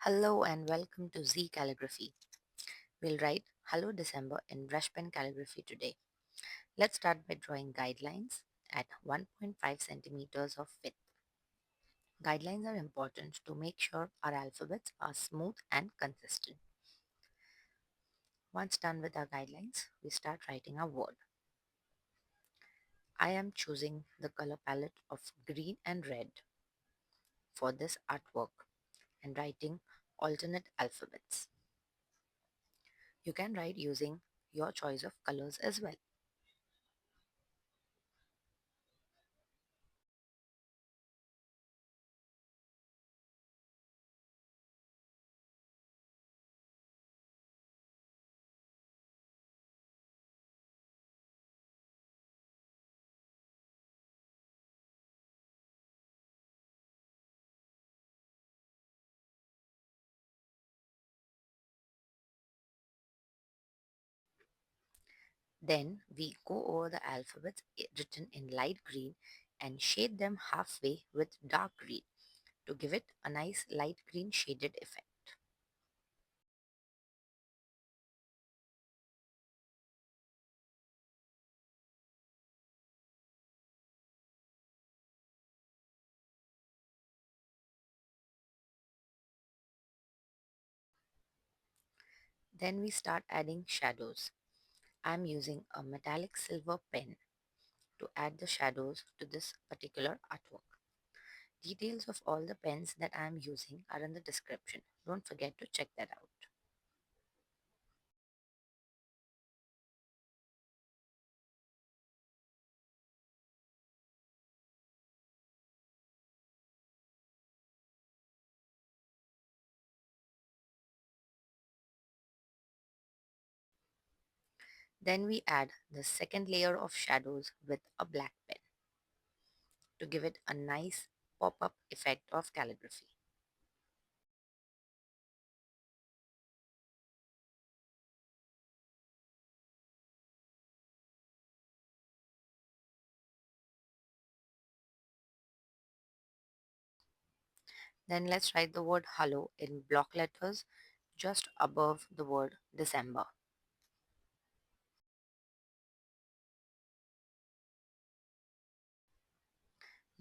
Hello and welcome to Z Calligraphy. We'll write Hello December in brush pen calligraphy today. Let's start by drawing guidelines at 1.5 centimeters of width. Guidelines are important to make sure our alphabets are smooth and consistent. Once done with our guidelines, we start writing our word. I am choosing the color palette of green and red for this artwork and writing alternate alphabets. You can write using your choice of colors as well. Then we go over the alphabets written in light green and shade them halfway with dark green to give it a nice light green shaded effect. Then we start adding shadows. I'm using a metallic silver pen to add the shadows to this particular artwork. Details of all the pens that I'm using are in the description. Don't forget to check that out. Then we add the second layer of shadows with a black pen to give it a nice pop-up effect of calligraphy. Then let's write the word hello in block letters just above the word December.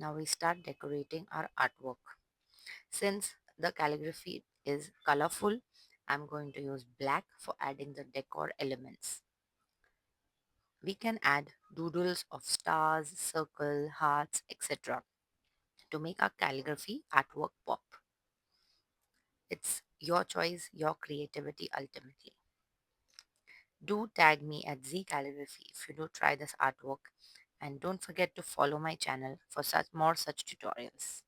Now we start decorating our artwork. Since the calligraphy is colorful, I'm going to use black for adding the decor elements. We can add doodles of stars, circle, hearts, etc. to make our calligraphy artwork pop. It's your choice, your creativity ultimately. Do tag me at Z Calligraphy if you do try this artwork, and don't forget to follow my channel for such tutorials.